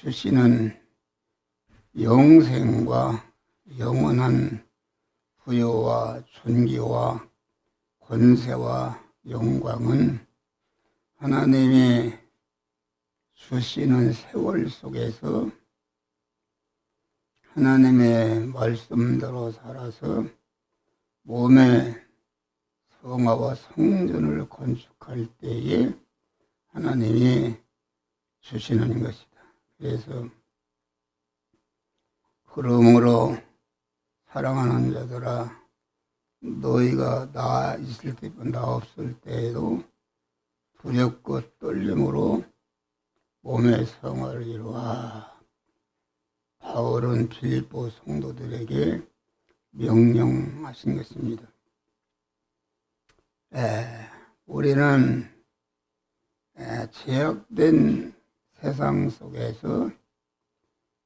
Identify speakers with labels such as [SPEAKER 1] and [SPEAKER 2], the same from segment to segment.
[SPEAKER 1] 주시는 영생과 영원한 부여와 존귀와 권세와 영광은 하나님이 주시는 세월 속에서 하나님의 말씀대로 살아서 몸의 성화와 성전을 건축할 때에 하나님이 주시는 것이다. 그래서 그러므로 사랑하는 자들아, 너희가 나 있을 때, 나 없을 때에도 두렵고 떨림으로 몸의 성화를 이루어. 바울은 빌립보 성도들에게 명령하신 것입니다. 우리는 제약된 세상 속에서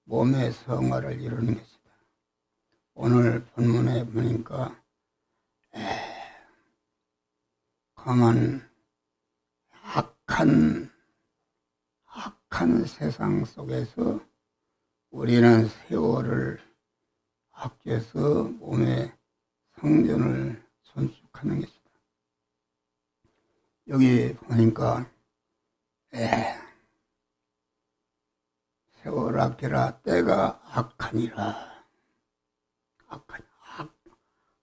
[SPEAKER 1] 몸의 성화를 이루는 것이다. 오늘 본문에 보니까 가만 악한 세상 속에서 우리는 세월을 아껴서 몸의 성전을 건축하는 것이다. 여기 보니까 세월 아끼라 때가 악하니라.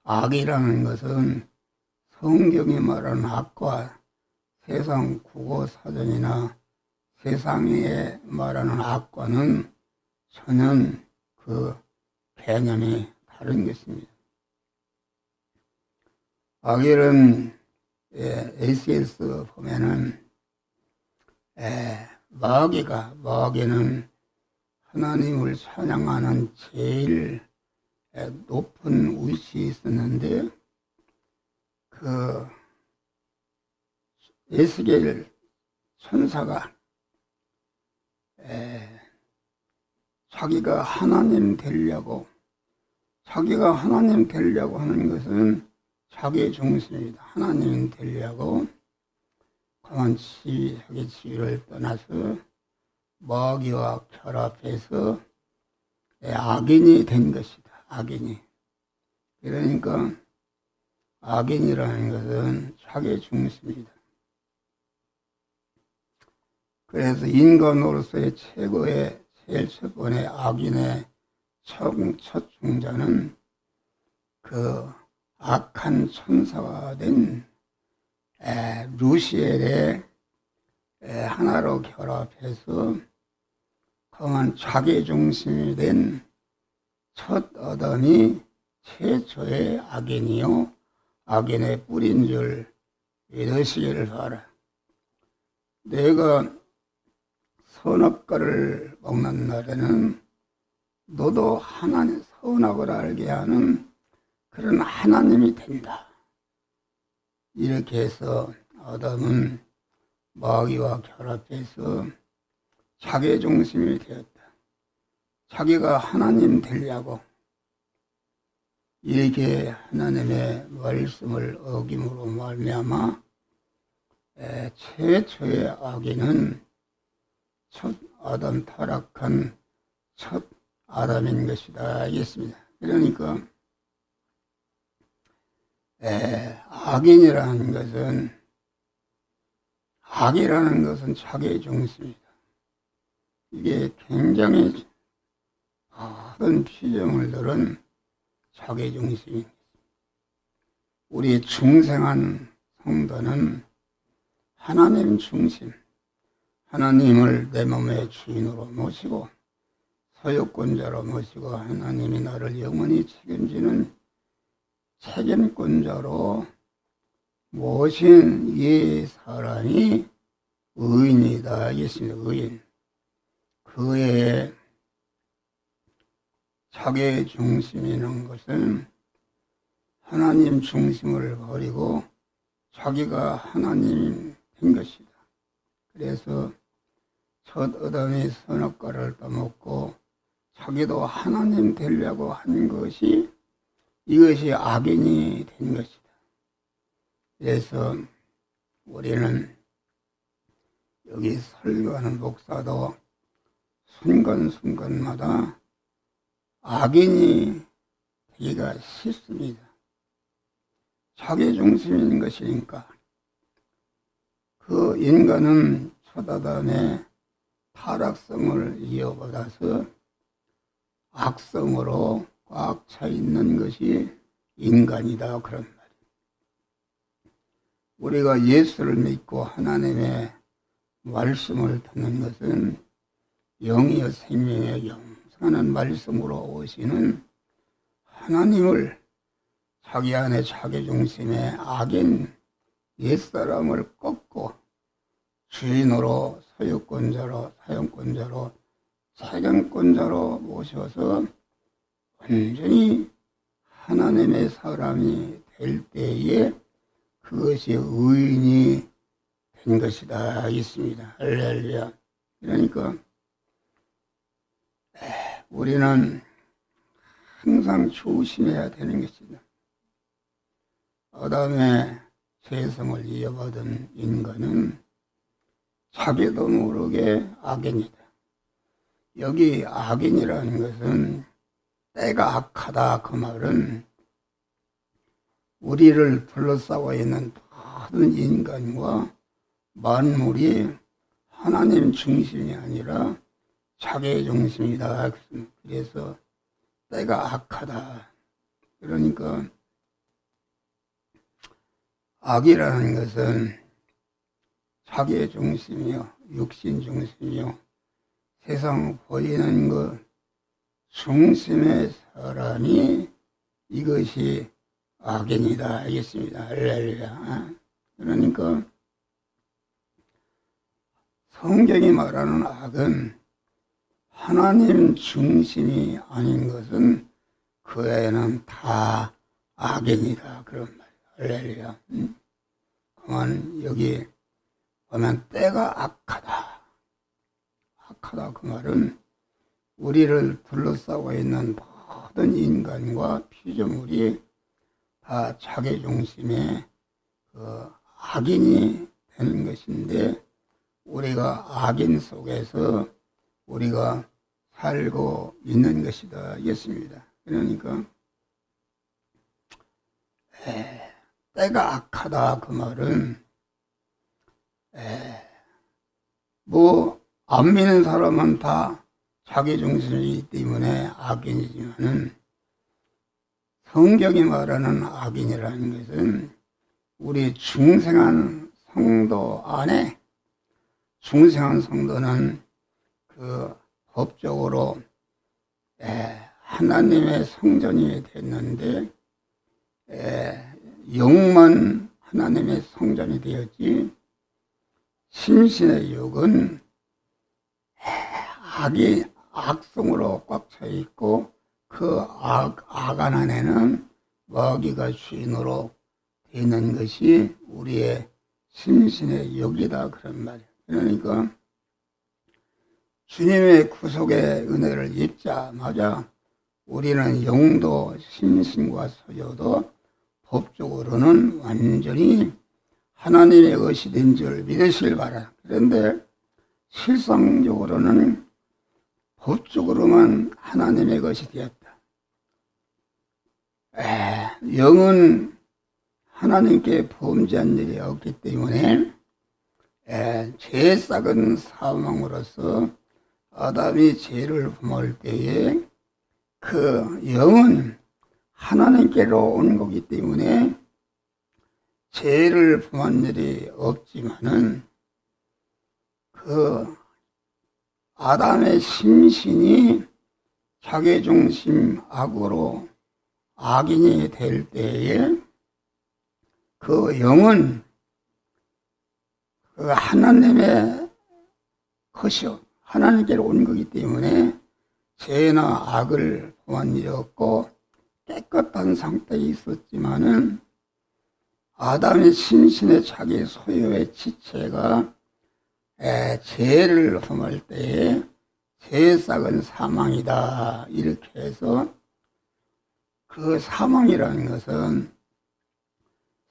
[SPEAKER 1] 악이라는 것은 성경이 말하는 악과 세상 국어사전이나 세상에 말하는 악과는 전혀 그 개념이 다른 것입니다. 악일은 에세스 보면은 마귀는 하나님을 찬양하는 제일 높은 위치에 있었는데 그 에스겔 천사가 자기가 하나님 되려고 하는 것은 자기의 중심이다. 하나님 되려고 강한 자기 지위를 떠나서 마귀와 결합해서 악인이 된 것이다. 악인이. 그러니까 악인이라는 것은 자기 중심이다. 그래서 인간으로서의 최고의 제일 첫 번의 악인의 첫 중자는 그 악한 천사가 된 루시엘의 하나로 결합해서 강한 자기 중심이 된 첫 아담이 최초의 악인이요 악인의 뿌린 줄 믿으시기를 바라. 내가 선악과를 먹는 날에는 너도 하나님 선악을 알게 하는 그런 하나님이 된다. 이렇게 해서 아담은 마귀와 결합해서 자기 중심이 되었다. 자기가 하나님 되려고 이렇게 하나님의 말씀을 어김으로 말미암아 최초의 악인은 첫 아담 타락한 첫 아담인 것이다 알겠습니다. 그러니까 악이라는 것은 자기 중심이다. 이게 굉장히 큰 피정을 들은 자기 중심입니다. 우리 중생한 성도는 하나님 중심, 하나님을 내 몸의 주인으로 모시고 소유권자로 모시고 하나님이 나를 영원히 책임지는 책임권자로 모신 이 사람이 의인이다 하겠습니다. 의인. 그의 자기 중심이 있는 것은 하나님 중심을 버리고 자기가 하나님 된 것이다. 그래서 첫 아담이 선악과를 따먹고 자기도 하나님 되려고 한 것이 이것이 악인이 된 것이다. 그래서 우리는 여기 설교하는 목사도 순간순간마다 악인이 되기가 쉽습니다. 자기 중심인 것이니까. 그 인간은 초다단의 타락성을 이어받아서 악성으로 꽉 차 있는 것이 인간이다, 그런 말이에요. 우리가 예수를 믿고 하나님의 말씀을 듣는 것은 영이여 생명의 영생하는 말씀으로 오시는 하나님을 자기 안에 자기 중심의 악인 옛사람을 꺾고 주인으로 소유권자로 사용권자로 사경권자로 모셔서 완전히 하나님의 사람이 될 때에 그것이 의인이 된 것이다 있습니다. 할렐루야. 그러니까 우리는 항상 조심해야 되는 것이다. 아담의 죄성을 이어받은 인간은 자기도 모르게 악인이다. 여기 악인이라는 것은 때가 악하다, 그 말은 우리를 둘러싸고 있는 모든 인간과 만물이 하나님 중심이 아니라 자기 중심이다. 그래서 때가 악하다. 그러니까 악이라는 것은 자기의 중심이요, 육신 중심이요, 세상 보이는 것 중심의 사람이 이것이 악인이다 알겠습니다. 할렐루야. 그러니까 성경이 말하는 악은 하나님 중심이 아닌 것은 그 애는 다 악인이다, 그런 말이야. 할렐루야. 그만 여기 보면 때가 악하다. 악하다 그 말은 우리를 둘러싸고 있는 모든 인간과 피조물이 다 자기 중심의 그 악인이 되는 것인데, 우리가 악인 속에서 우리가 살고 있는 것이다 이겠습니다. 그러니까 때가 악하다 그 말은 뭐 안 믿는 사람은 다 자기 중심이기 때문에 악인이지만은, 성경이 말하는 악인이라는 것은 우리 중생한 성도 안에, 중생한 성도는 그 법적으로 하나님의 성전이 됐는데 영만 하나님의 성전이 되었지, 심신의 육은 악성으로 꽉 차 있고 그 악안 안에는 마귀가 주인으로 되는 것이 우리의 심신의 육이다, 그런 말이에요. 그러니까 주님의 구속의 은혜를 입자마자 우리는 영도 심신과 소유도 법적으로는 완전히 하나님의 것이 된 줄 믿으시길 바랍니다. 그런데 실상적으로는 법적으로만 하나님의 것이 되었다. 영은 하나님께 범죄한 일이 없기 때문에 죄 싹은 사망으로서 아담이 죄를 범할 때에 그 영은 하나님께로 온 거기 때문에 죄를 범한 일이 없지만은, 그 아담의 심신이 자기중심 악으로 악인이 될 때에 그 영은 그 하나님의 것이요, 하나님께로 온 거기 때문에 죄나 악을 범한 일이 없고 깨끗한 상태에 있었지만은, 아담의 심신의 자기 소유의 지체가 죄를 범할 때에 죄싹은 사망이다 이렇게 해서, 그 사망이라는 것은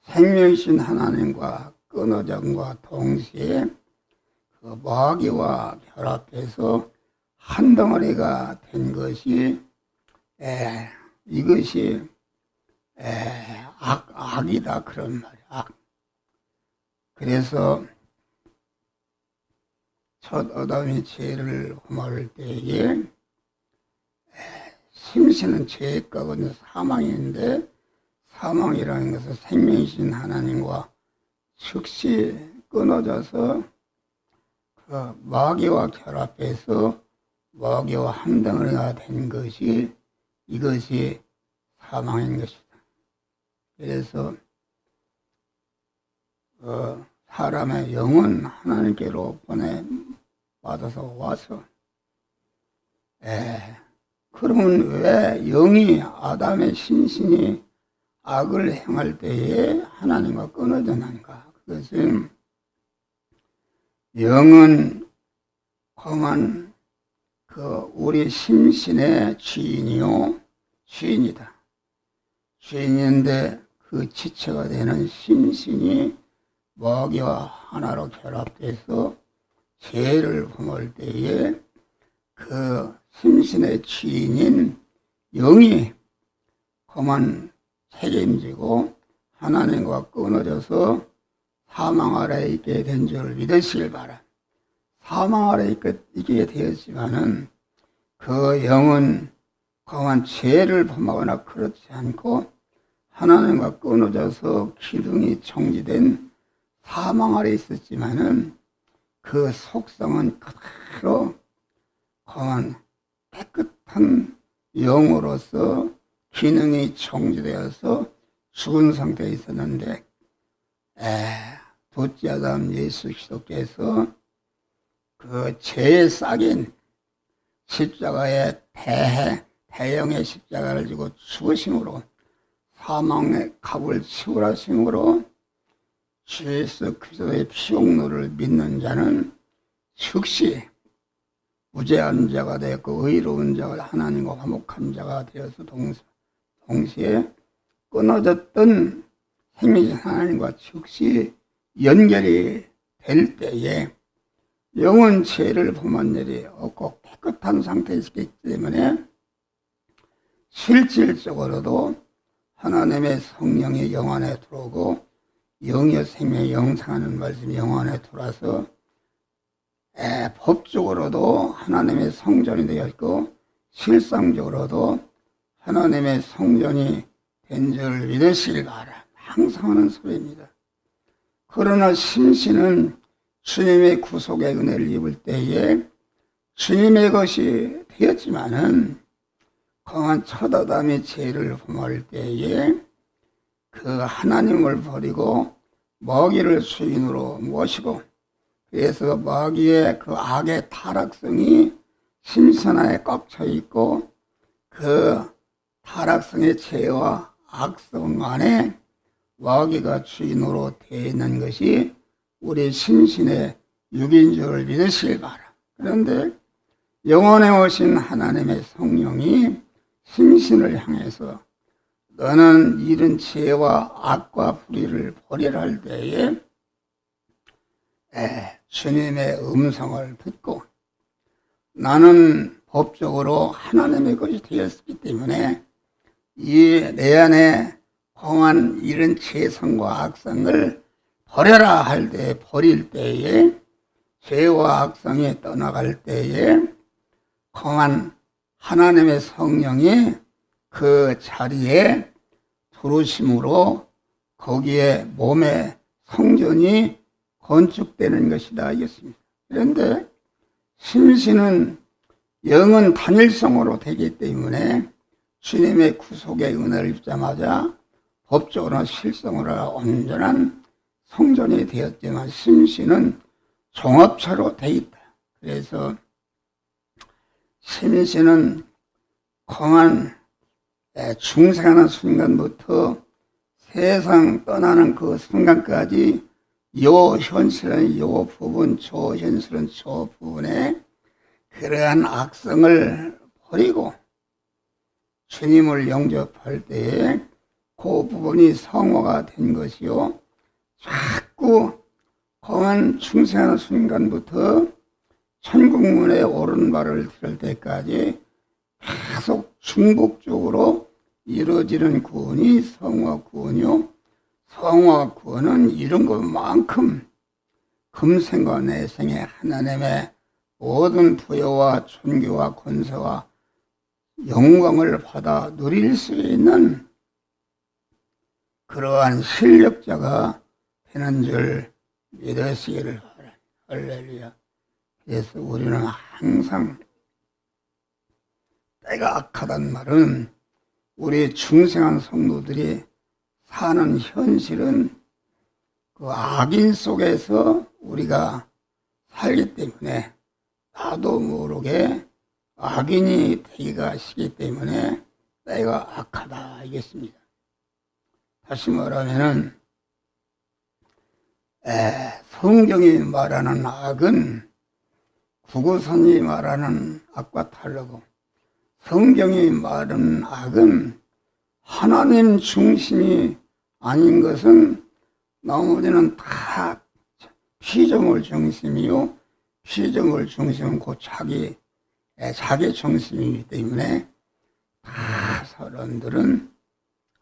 [SPEAKER 1] 생명이신 하나님과 끊어짐과 동시에 그 마귀와 결합해서 한 덩어리가 된 것이 이것이 악이다 그런 말이야. 악. 그래서 첫 아담이 죄를 범할 때에 심신은 죄의 값은 사망인데 사망이라는 것은 생명이신 하나님과 즉시 끊어져서 그 마귀와 결합해서 마귀와 한 덩어리가 된 것이 이것이 사망인 것이다. 그래서 사람의 영은 하나님께로 보내받아서 와서 그러면 왜 영이 아담의 신신이 악을 행할 때에 하나님과 끊어졌는가? 그것은 영은 공한 우리 심신의 주인이다. 주인인데 그 지체가 되는 심신이 마귀와 하나로 결합돼서 죄를 범할 때에 그 심신의 주인인 영이 그만 책임지고 하나님과 끊어져서 사망 아래에 있게 된 줄 믿으시길 바라. 사망 아래에 있게 되었지만은 그 영은 그만 죄를 범하거나 그렇지 않고 하나님과 끊어져서 기둥이 정지된 사망 아래에 있었지만은 그 속성은 그대로 그만 깨끗한 영으로서 기능이 정지되어서 죽은 상태에 있었는데 둘째 아담 예수 그리스도께서 그 죄의 싹인 십자가의 대형의 십자가를 지고 죽으심으로 사망의 값을 치울하심으로 주 예수 그리스도의 피용로를 믿는 자는 즉시 무죄한 자가 되었고 의로운 자가 하나님과 화목한 자가 되어서 동시에 끊어졌던 생명이신 하나님과 즉시 연결이 될 때에 영은 죄를 범한 일이 없고 깨끗한 상태에 있기 때문에 실질적으로도 하나님의 성령이 영 안에 들어오고 영의 생명이 영생하는 말씀이 영 안에 들어와서 법적으로도 하나님의 성전이 되었고 실상적으로도 하나님의 성전이 된 줄 믿으시길 바라. 항상 하는 소리입니다. 그러나 심신은 주님의 구속의 은혜를 입을 때에 주님의 것이 되었지만은 강한 첫 아담의 죄를 범할 때에 그 하나님을 버리고 마귀를 주인으로 모시고 그래서 마귀의 그 악의 타락성이 심신 안에 꽉 차 있고 그 타락성의 죄와 악성 안에 마귀가 주인으로 되어 있는 것이 우리 심신의 육인 줄 믿으시길 바라. 그런데 영원에 오신 하나님의 성령이 심신을 향해서 너는 이런 죄와 악과 불의를 버리라 할 때에 주님의 음성을 듣고 나는 법적으로 하나님의 것이 되었기 때문에 이 내 안에 공한 이런 죄성과 악성을 버려라 할 때 버릴 때에 죄와 악성이 떠나갈 때에 공한 하나님의 성령이 그 자리에 들어오심으로 거기에 몸의 성전이 건축되는 것이다 이겼습니다. 그런데 심신은 영은 단일성으로 되기 때문에 주님의 구속의 은혜를 입자마자 법적으로나 실성으로 온전한 성전이 되었지만 심신은 종합체로 되어 있다. 그래서 심신은 공한 중생하는 순간부터 세상 떠나는 그 순간까지 요 현실은 요 부분, 저 현실은 저 부분에 그러한 악성을 버리고 주님을 영접할 때에 그 부분이 성화가 된 것이요. 자꾸 공한 중생하는 순간부터 천국문에 오른발을 들을 때까지 계속 중복적으로 이루어지는 구원이 성화 구원이요. 성화 구원은 이런 것만큼 금생과 내생에 하나님의 모든 부여와 존귀와 권세와 영광을 받아 누릴 수 있는 그러한 실력자가 되는 줄 믿으시기를 바랍니다. 할렐루야. 그래서 우리는 항상 때가 악하단 말은 우리 중생한 성도들이 사는 현실은 그 악인 속에서 우리가 살기 때문에 나도 모르게 악인이 되기가 시기 때문에 때가 악하다 하겠습니다. 다시 말하면은 성경이 말하는 악은 구구선이 말하는 악과 다르고 성경이 말하는 악은 하나님 중심이 아닌 것은 나머지는 다 피조물 중심이요. 피조물 중심은 곧 자기 중심이기 때문에 다 사람들은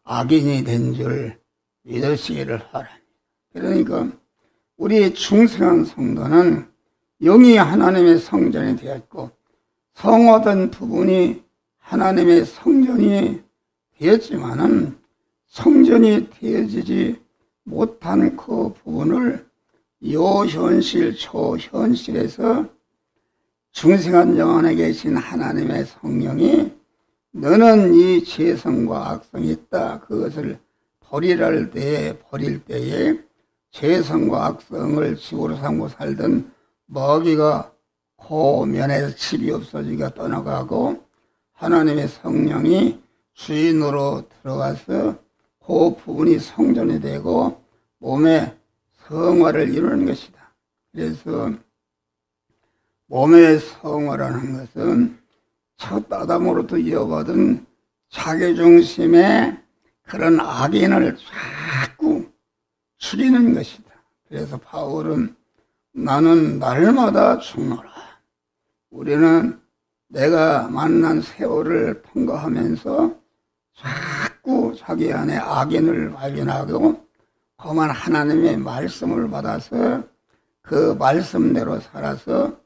[SPEAKER 1] 악인이 된 줄 믿으시기를 바랍니다. 그러니까 우리 중생한 성도는 영이 하나님의 성전이 되었고 성화된 부분이 하나님의 성전이 되었지만은 성전이 되어지지 못한 그 부분을 요현실 초현실에서 중생한 영안에 계신 하나님의 성령이 너는 이 죄성과 악성이 있다. 그것을 버릴 때에 죄성과 악성을 집으로 삼고 살던 먹이가 그 면에서 집이 없어지기가 떠나가고 하나님의 성령이 주인으로 들어가서 그 부분이 성전이 되고 몸의 성화를 이루는 것이다. 그래서 몸의 성화라는 것은 첫 아담으로부터 이어받은 자기중심의 그런 악인을 자꾸 죽이는 것이다. 그래서 바울은 나는 날마다 죽노라. 우리는 내가 만난 세월을 통과하면서 자꾸 자기 안에 악인을 발견하고 험한 하나님의 말씀을 받아서 그 말씀대로 살아서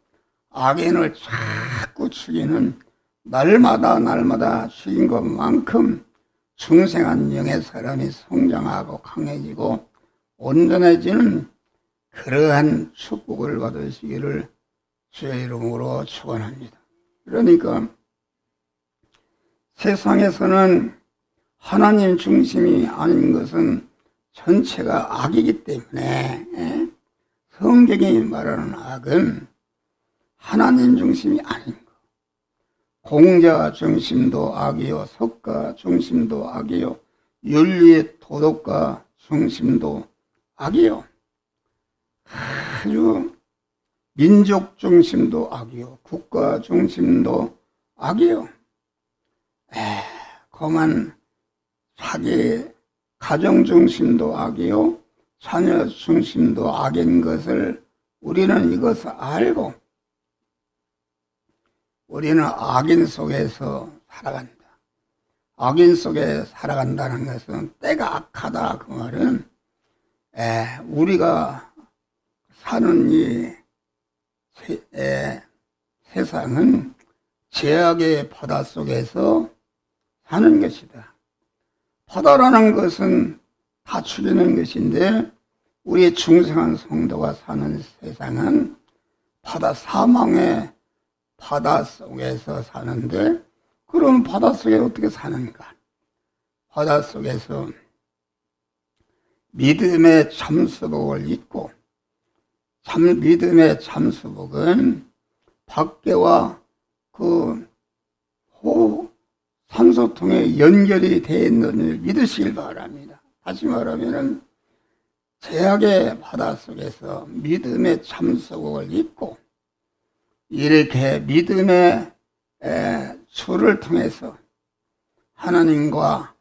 [SPEAKER 1] 악인을 자꾸 죽이는 날마다 죽인 것만큼 중생한 영의 사람이 성장하고 강해지고 온전해지는 그러한 축복을 받으시기를 주의 이름으로 축원합니다. 그러니까 세상에서는 하나님 중심이 아닌 것은 전체가 악이기 때문에 성경이 말하는 악은 하나님 중심이 아닌 것. 공자 중심도 악이요, 석가 중심도 악이요, 윤리 도덕가 중심도 악이요, 아주 민족 중심도 악이요, 국가 중심도 악이요. 그만 자기 가정 중심도 악이요, 자녀 중심도 악인 것을 우리는 이것을 알고 우리는 악인 속에서 살아간다. 악인 속에 살아간다는 것은 때가 악하다. 그 말은 우리가 사는 이 세상은 죄악의 바다 속에서 사는 것이다. 바다라는 것은 다 죽이는 것인데 우리 중생한 성도가 사는 세상은 사망의 바다 속에서 사는데 그럼 바다 속에 어떻게 사는가? 바다 속에서 믿음의 참수복을 입고 믿음의 참수복은 밖에와 그 산소통에 연결이 되어 있는 을 믿으시길 바랍니다. 다시 말하면 죄악의 바다 속에서 믿음의 참수복을 입고 이렇게 믿음의 수를 통해서 하나님과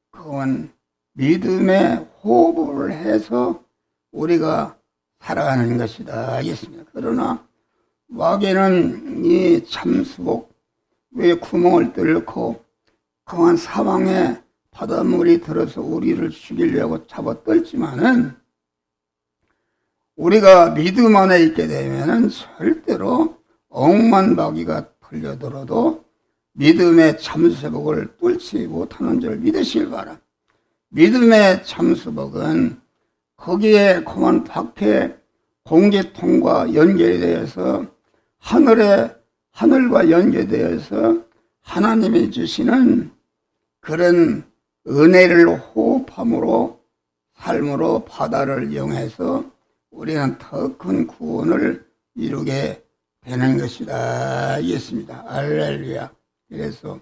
[SPEAKER 1] 그건 믿음의 호흡을 해서 우리가 살아가는 것이다 하겠습니다. 그러나 마귀는 이 참수복 위에 구멍을 뚫고 강한 사방에 바닷물이 들어서 우리를 죽이려고 잡아떨지만은 우리가 믿음 안에 있게 되면은 절대로 억만 마귀가 들려들어도 믿음의 참수복을 뚫지 못하는 줄 믿으시길 바랍니다. 믿음의 참수복은 거기에 그만 밖에 공기통과 연결이 되어서 하늘과 연결되어서 하나님이 주시는 그런 은혜를 호흡함으로 삶으로 바다를 이용해서 우리는 더 큰 구원을 이루게 되는 것이다. 이겠습니다. 할렐루야. 그래서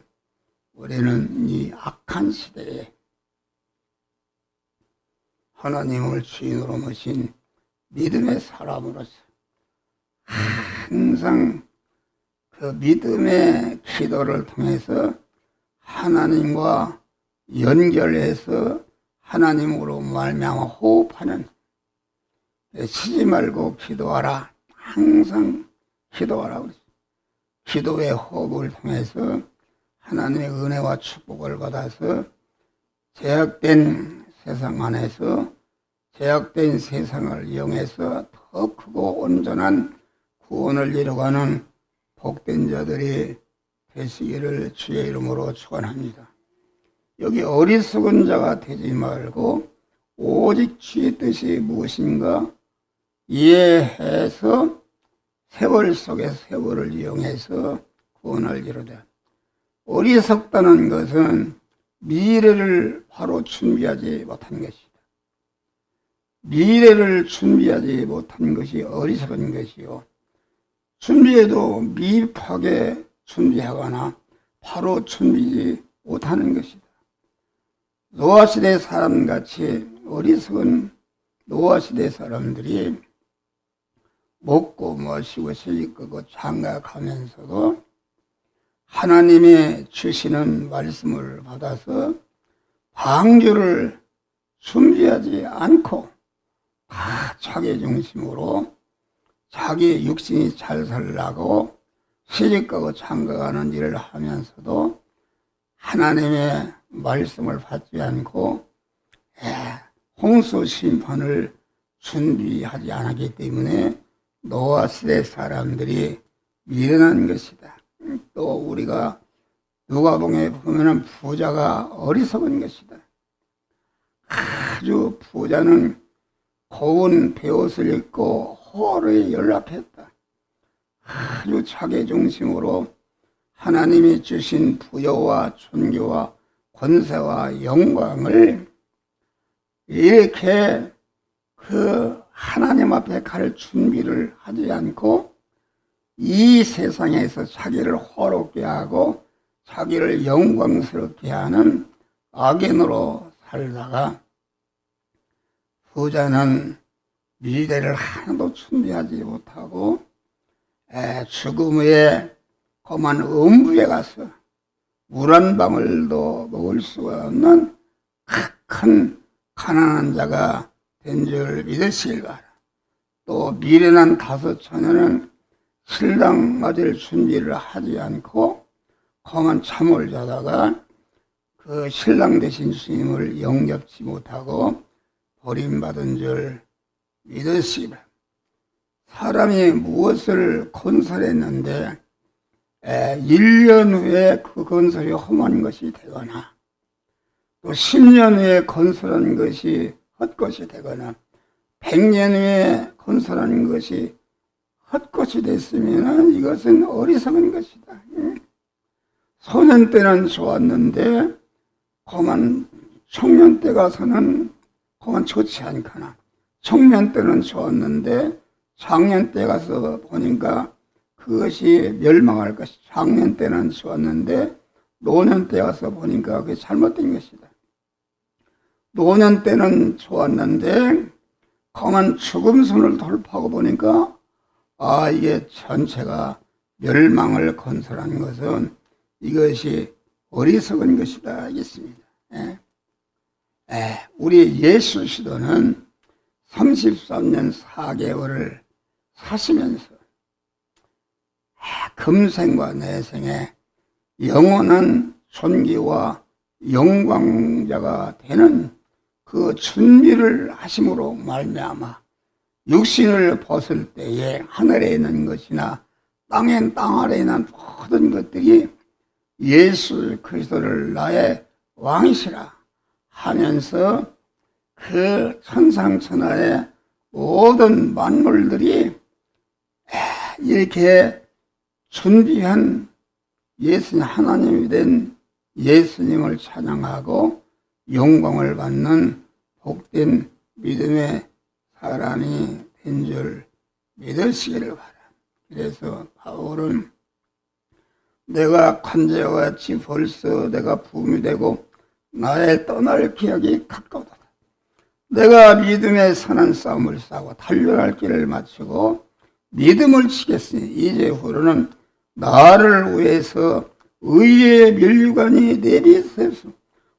[SPEAKER 1] 우리는 이 악한 시대에 하나님을 주인으로 모신 믿음의 사람으로서 항상 그 믿음의 기도를 통해서 하나님과 연결해서 하나님으로 말미암아 호흡하는, 쉬지 말고 기도하라. 항상 기도하라 그랬어요. 기도의 호흡을 통해서 하나님의 은혜와 축복을 받아서 제약된 세상 안에서 제약된 세상을 이용해서 더 크고 온전한 구원을 이루어가는 복된 자들이 되시기를 주의 이름으로 축원합니다. 여기 어리석은 자가 되지 말고 오직 주의 뜻이 무엇인가 이해해서 세월 속에 세월을 이용해서 구원을 이루다. 어리석다는 것은 미래를 바로 준비하지 못한 것이다. 미래를 준비하지 못한 것이 어리석은 것이요. 준비해도 미흡하게 준비하거나 바로 준비하지 못하는 것이다. 노아시대 사람같이 어리석은 노아시대 사람들이 먹고 마시고 시집가고 장가가면서도 하나님의 주시는 말씀을 받아서 방주를 준비하지 않고 다 자기 중심으로 자기 육신이 잘 살라고 시집가고 장가가는 일을 하면서도 하나님의 말씀을 받지 않고 홍수 심판을 준비하지 않았기 때문에 노아 시대 사람들이 미련한 것이다. 또 우리가 누가복음에 보면은 부자가 어리석은 것이다. 아주 부자는 고운 베옷을 입고 호르에 연락했다. 아주 자기 중심으로 하나님이 주신 부여와 존귀와 권세와 영광을 이렇게 그 하나님 앞에 갈 준비를 하지 않고 이 세상에서 자기를 호롭게 하고 자기를 영광스럽게 하는 악인으로 살다가 부자는 미래를 하나도 준비하지 못하고 죽음 후에 험한 음부에 가서 물 한 방울도 먹을 수가 없는 큰 가난한 자가 된 줄 믿으시길 바라. 또 미련한 다섯 처녀는 신랑 맞을 준비를 하지 않고 험한 잠을 자다가 그 신랑 되신 주님을 영접지 못하고 버림받은 줄 믿으시기 바랍니다. 사람이 무엇을 건설했는데 1년 후에 그 건설이 험한 것이 되거나 또 10년 후에 건설한 것이 헛것이 되거나 100년 후에 건설한 것이 헛것이 됐으면 이것은 어리석은 것이다. 소년 때는 좋았는데 그만 청년 때 가서는 그만 좋지 않거나 청년 때는 좋았는데 장년 때 가서 보니까 그것이 멸망할 것이 장년 때는 좋았는데 노년 때 가서 보니까 그게 잘못된 것이다. 노년 때는 좋았는데 그만 죽음선을 돌파하고 보니까 이게 전체가 멸망을 건설한 것은 이것이 어리석은 것이다 하겠습니다. 우리 예수 시도는 33년 4개월을 사시면서 금생과 내생에 영원한 존귀와 영광자가 되는 그 준비를 하심으로 말미암아 육신을 벗을 때에 하늘에 있는 것이나 땅 아래에 있는 모든 것들이 예수 그리스도를 나의 왕이시라 하면서 그 천상천하의 모든 만물들이 이렇게 준비한 예수님, 하나님이 된 예수님을 찬양하고 영광을 받는 복된 믿음의 사람이 된 줄 믿으시기를 바라. 그래서 바울은 내가 관제와 같이 벌써 내가 부음이 되고 나의 떠날 기약이 가까우다. 내가 믿음의 선한 싸움을 싸고 달려갈 길을 마치고 믿음을 지켰으니 이제후로는 나를 위해서 의의 면류관이 내리세서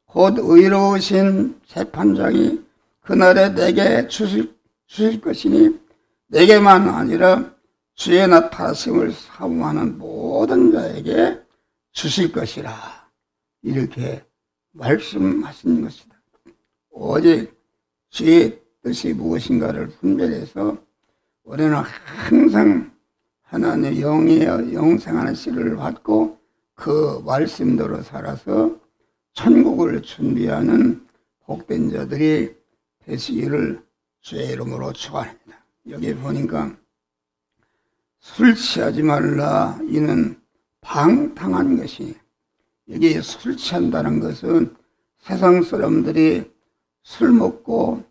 [SPEAKER 1] 곧 의로우신 재판장이 그날에 내게 주실 것이니 내게만 아니라 주의 나타나심을 사모하는 모든 자에게 주실 것이라 이렇게 말씀하신 것이다. 오직 주의 뜻이 무엇인가를 분별해서 우리는 항상 하나님의 영이여 영생하는 씨를 받고 그 말씀대로 살아서 천국을 준비하는 복된 자들이 되시기를 주의 이름으로 축원합니다. 여기 보니까 술 취하지 말라 이는 방탕한 것이니 여기 술 취한다는 것은 세상 사람들이 술 먹고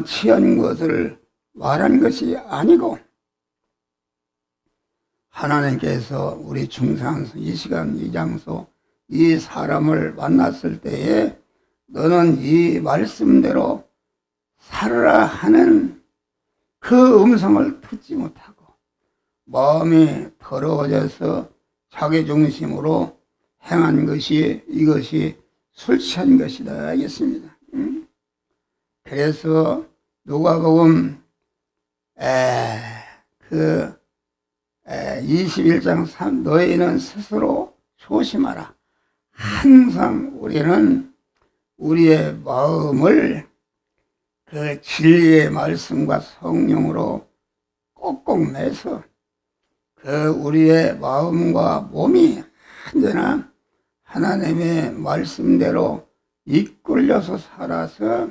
[SPEAKER 1] 취한 것을 말한 것이 아니고 하나님께서 우리 중상소 이 시간 이 장소 이 사람을 만났을 때에 너는 이 말씀대로 살아라 하는 그 음성을 듣지 못하고 마음이 더러워져서 자기중심으로 행한 것이 이것이 술 취한 것이다 하겠습니다. 그래서 누가복음 21장 3 너희는 스스로 조심하라. 항상 우리는 우리의 마음을 그 진리의 말씀과 성령으로 꼭꼭 매서 그 우리의 마음과 몸이 언제나 하나님의 말씀대로 이끌려서 살아서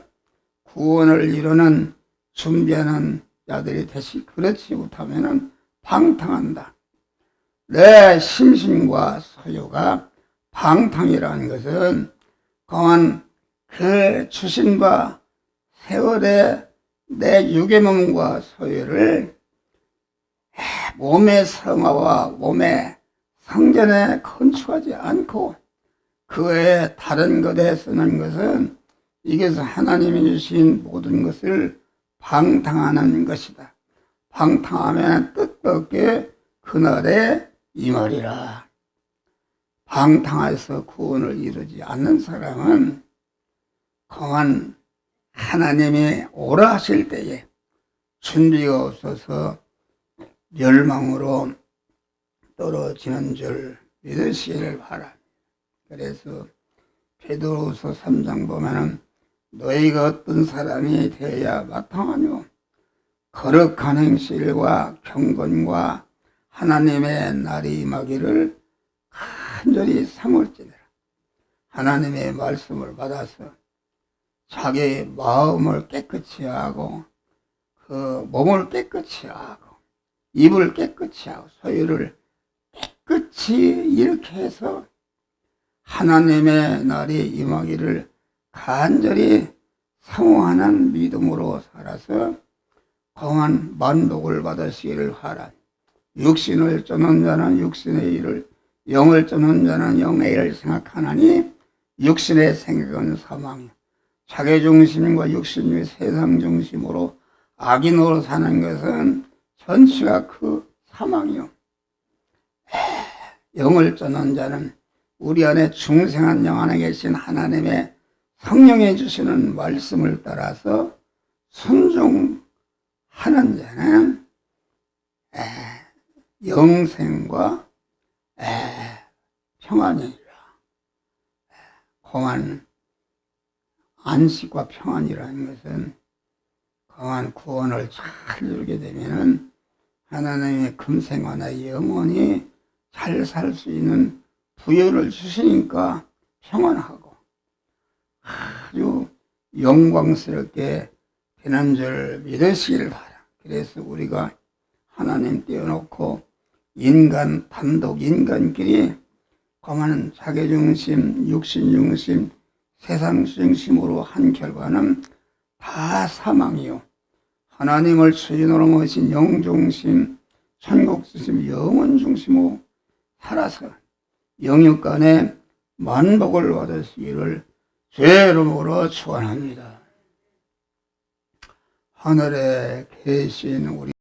[SPEAKER 1] 구원을 이루는 준비하는 자들이 되시 그렇지 못하면 방탕한다. 내 심신과 소유가 방탕이라는 것은 공한 그 주신바 세월에 내 육의 몸과 소유를 몸의 성화와 몸의 성전에 건축하지 않고 그 외에 다른 것에 쓰는 것은 이것은 하나님이 주신 모든 것을 방탕하는 것이다. 방탕하면 뜻밖의 그날에 임하리라. 방탕해서 구원을 이루지 않는 사람은 공한 하나님이 오라 하실 때에 준비가 없어서 멸망으로 떨어지는 줄 믿으시기를 바랍니다. 그래서 베드로후서 3장 보면은 너희가 어떤 사람이 되어야 마땅하뇨 거룩한 행실과 경건과 하나님의 날이 임하기를 간절히 삼을지니라. 하나님의 말씀을 받아서 자기 마음을 깨끗이 하고 그 몸을 깨끗이 하고 입을 깨끗이 하고 소유를 깨끗이 이렇게 해서 하나님의 날이 임하기를 간절히 사모하는 믿음으로 살아서 공한 만복을 받으시기를 하라. 육신을 쫓는 자는 육신의 일을 영을 쫓는 자는 영의 일을 생각하나니 육신의 생각은 사망이요 자기중심과 육신 및 세상중심으로 악인으로 사는 것은 전체가 그 사망이요 영을 쫓는 자는 우리 안에 중생한 영 안에 계신 하나님의 성령이 주시는 말씀을 따라서 순종하는 자는 영생과 평안이라. 공안 안식과 평안이라는 것은 공안 구원을 잘 이루게 되면은 하나님의 금생활나 영원히 잘 살 수 있는 부여를 주시니까 평안하고 아주 영광스럽게 되는 줄 믿으시기를 바라. 그래서 우리가 하나님 떼어놓고 인간 단독 인간끼리 고만한 자기중심, 육신중심, 세상중심으로 한 결과는 다 사망이요. 하나님을 주인으로 모신 영중심, 천국중심, 영원중심으로 살아서 영육간에 만복을 받으시기를 주의 이름으로 축원합니다. 하늘에 계신 우리